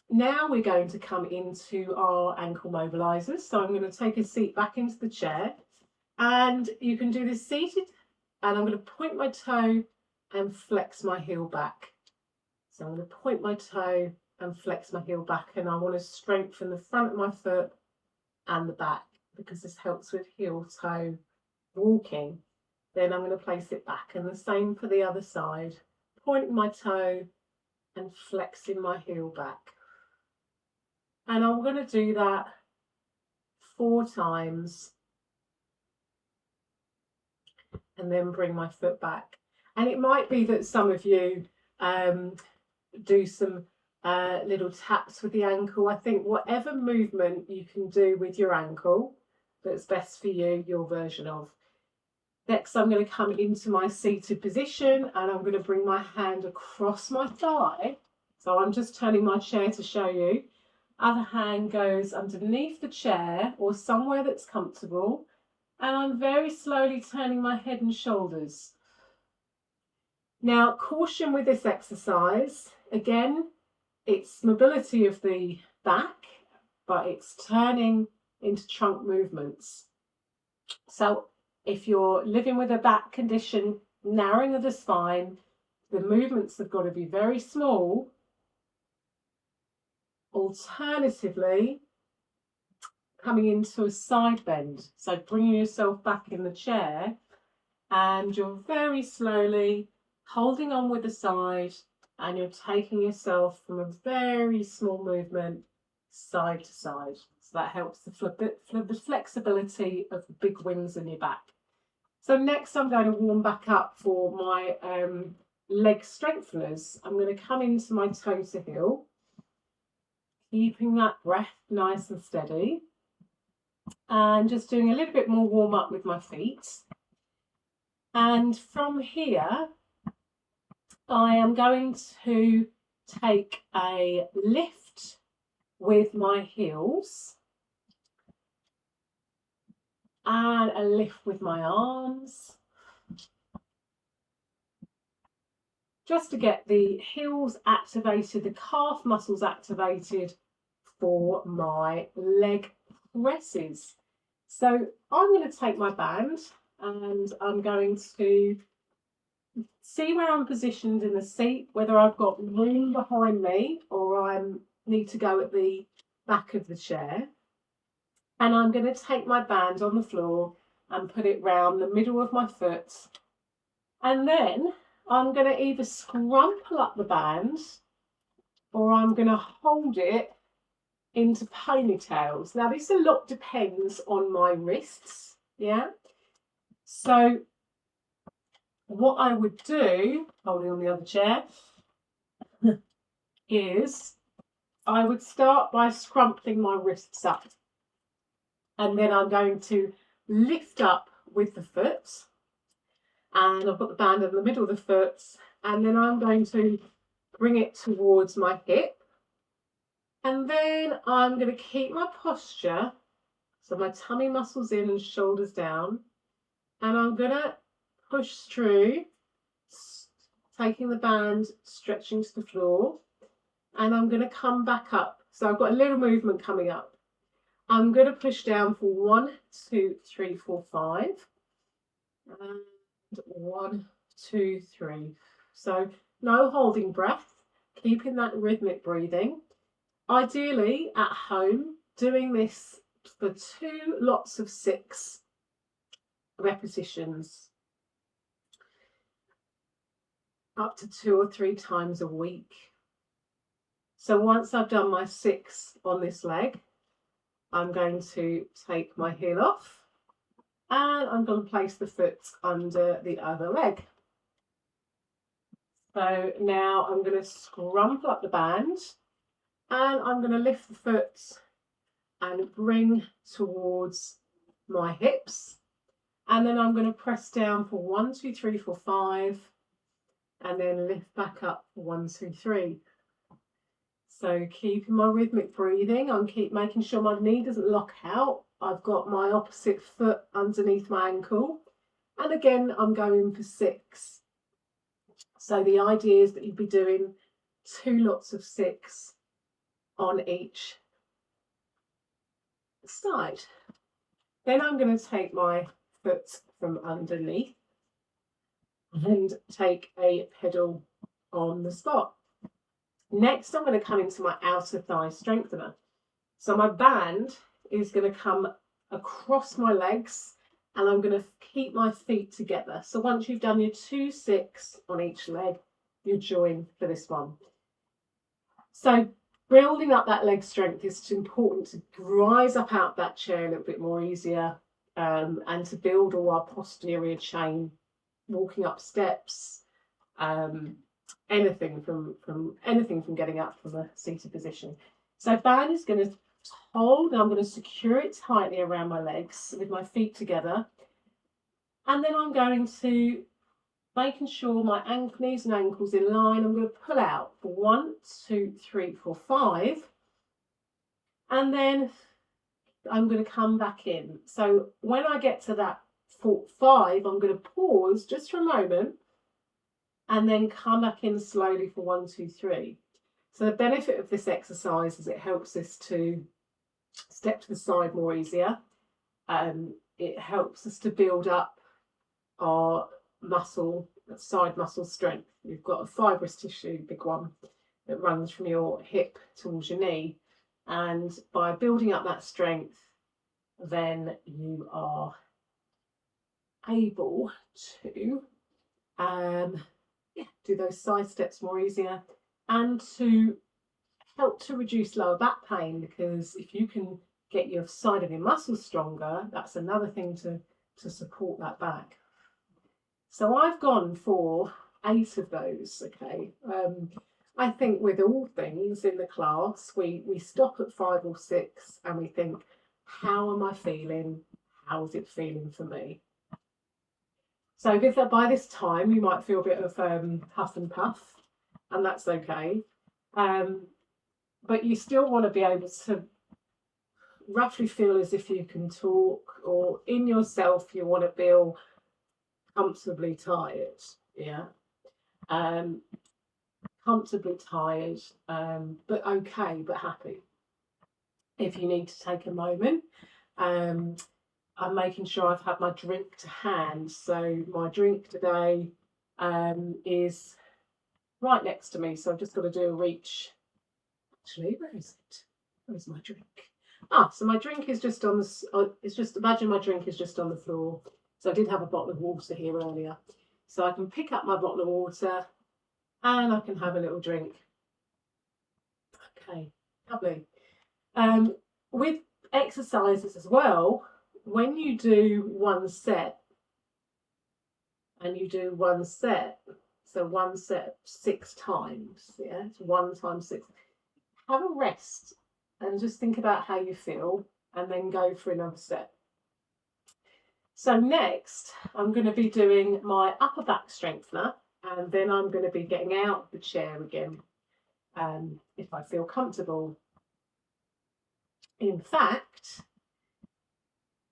now we're going to come into our ankle mobilizers. So I'm going to take a seat back into the chair, and you can do this seated, and I'm going to point my toe and flex my heel back. So I'm going to point my toe and flex my heel back, and I want to strengthen the front of my foot and the back because this helps with heel toe walking. Then I'm going to place it back, and the same for the other side. Pointing my toe and flexing my heel back. And I'm going to do that 4 times and then bring my foot back. And it might be that some of you do some little taps with the ankle. I think whatever movement you can do with your ankle that's best for you, your version of. Next, I'm going to come into my seated position, and I'm going to bring my hand across my thigh. So I'm just turning my chair to show you. Other hand goes underneath the chair or somewhere that's comfortable, and I'm very slowly turning my head and shoulders. Now, caution with this exercise. Again, it's mobility of the back, but it's turning into trunk movements. So if you're living with a back condition, narrowing of the spine, the movements have got to be very small. Alternatively, coming into a side bend, so bringing yourself back in the chair, and you're very slowly holding on with the side, and you're taking yourself from a very small movement side to side. So that helps the flexibility of the big wings in your back. So next I'm going to warm back up for my leg strengtheners. I'm going to come into my toe to heel, keeping that breath nice and steady, and just doing a little bit more warm up with my feet. And from here, I am going to take a lift with my heels and a lift with my arms, just to get the heels activated, the calf muscles activated for my leg presses. So I'm going to take my band, and I'm going to see where I'm positioned in the seat, whether I've got room behind me or I need to go at the back of the chair. And I'm going to take my band on the floor and put it round the middle of my foot. And then I'm going to either scrumple up the band or I'm going to hold it into ponytails. Now, this a lot depends on my wrists, yeah? So what I would do, holding on the other chair, is I would start by scrumpling my wrists up. And then I'm going to lift up with the foot. And I've got the band in the middle of the foot. And then I'm going to bring it towards my hip. And then I'm going to keep my posture, so my tummy muscles in and shoulders down. And I'm going to push through, taking the band, stretching to the floor. And I'm going to come back up. So I've got a little movement coming up. I'm going to push down for 1, 2, 3, 4, 5. And 1, 2, 3. So no holding breath, keeping that rhythmic breathing. Ideally at home, doing this for 2 lots of 6 repetitions, up to 2 or 3 times a week. So once I've done my 6 on this leg, I'm going to take my heel off and I'm going to place the foot under the other leg. So now I'm going to scrumple up the band and I'm going to lift the foot and bring towards my hips. And then I'm going to press down for 1, 2, 3, 4, 5, and then lift back up for 1, 2, 3. So keeping my rhythmic breathing, I'm making sure my knee doesn't lock out. I've got my opposite foot underneath my ankle. And again, I'm going for 6. So the idea is that you'd be doing 2 lots of 6 on each side. Then I'm going to take my foot from underneath and take a pedal on the spot. Next, I'm going to come into my outer thigh strengthener. So my band is going to come across my legs and I'm going to keep my feet together. So once you've done your 2-6 on each leg, you join for this one. So building up that leg strength is important to rise up out that chair a little bit more easier, and to build all our posterior chain, walking up steps, anything from getting up from a seated position. So band is going to hold, and I'm going to secure it tightly around my legs with my feet together, and then I'm going to, making sure my knees and ankles in line, I'm going to pull out for 1, 2, 3, 4, 5, and then I'm going to come back in. So when I get to that 4, 5, I'm going to pause just for a moment and then come back in slowly for 1, 2, 3. So the benefit of this exercise is it helps us to step to the side more easier. It helps us to build up our side muscle strength. You've got a fibrous tissue, big one, that runs from your hip towards your knee. And by building up that strength, then you are able to do those side steps more easier, and to help to reduce lower back pain, because if you can get your side of your muscles stronger, that's another thing to support that back. So I've gone for 8 of those, okay. I think with all things in the class, we stop at 5 or 6 and we think, how am I feeling? How is it feeling for me? So by this time, you might feel a bit of huff and puff, and that's okay. But you still want to be able to roughly feel as if you can talk, or in yourself, you want to feel comfortably tired, yeah. Comfortably tired, but okay, but happy. If you need to take a moment, I'm making sure I've had my drink to hand. So my drink today is right next to me. So I've just got to do a reach. Actually, where is it? Where's my drink? So my drink is just on the. Imagine my drink is just on the floor. So I did have a bottle of water here earlier. So I can pick up my bottle of water and I can have a little drink. Okay, lovely. With exercises as well, when you do one set, and you do one set, so one set 6 times, yeah, it's 1 times 6, have a rest and just think about how you feel, and then go for another set. So next, I'm going to be doing my upper back strengthener, and then I'm going to be getting out of the chair again, if I feel comfortable. In fact,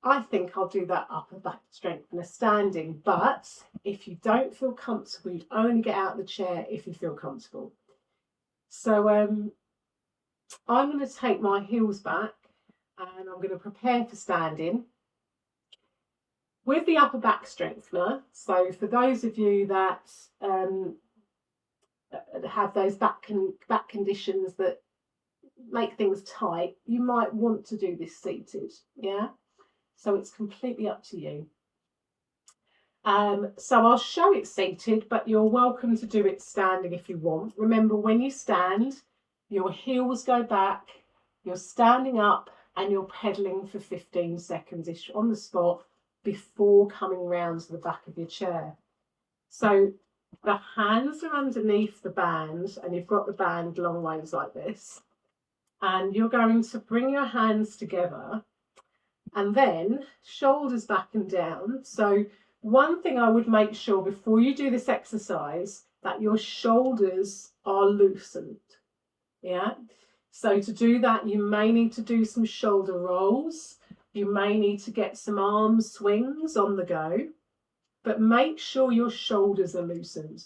I think I'll do that upper back strengthener standing, but if you don't feel comfortable, you'd only get out of the chair if you feel comfortable. So I'm going to take my heels back and I'm going to prepare for standing. With the upper back strengthener, so for those of you that have those back conditions that make things tight, you might want to do this seated, yeah? So it's completely up to you. So I'll show it seated, but you're welcome to do it standing if you want. Remember, when you stand, your heels go back, you're standing up, and you're pedaling for 15 seconds-ish on the spot before coming round to the back of your chair. So the hands are underneath the band, and you've got the band long ways like this. And you're going to bring your hands together, and then shoulders back and down. So one thing I would make sure before you do this exercise, that your shoulders are loosened, yeah? So to do that, you may need to do some shoulder rolls. You may need to get some arm swings on the go, but make sure your shoulders are loosened.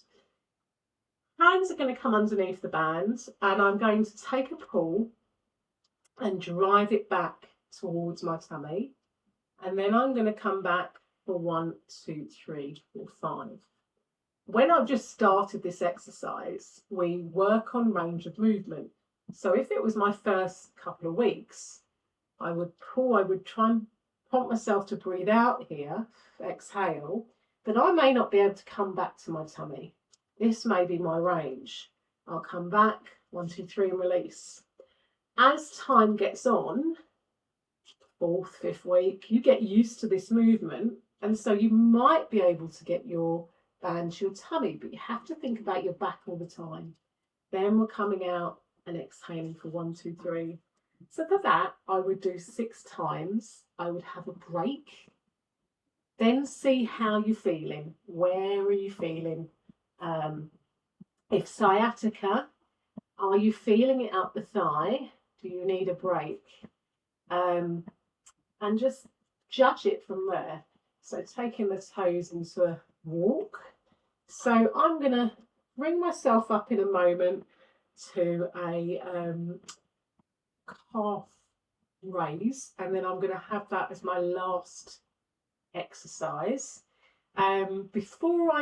Hands are going to come underneath the band, and I'm going to take a pull, and drive it back towards my tummy. And then I'm going to come back for 1, 2, 3, 4, 5. When I've just started this exercise, we work on range of movement. So if it was my first couple of weeks, I would try and prompt myself to breathe out here, exhale, but I may not be able to come back to my tummy. This may be my range. I'll come back, 1, 2, 3, and release. As time gets on, 4th, 5th week, you get used to this movement, and so you might be able to get your band to your tummy, but you have to think about your back all the time. Then we're coming out and exhaling for 1, 2, 3. So for that, I would do 6 times. I would have a break. Then see how you're feeling. Where are you feeling? If sciatica, are you feeling it up the thigh? Do you need a break? And just judge it from there. So taking the toes into a walk. So I'm going to bring myself up in a moment to a calf raise, and then I'm going to have that as my last exercise. Before I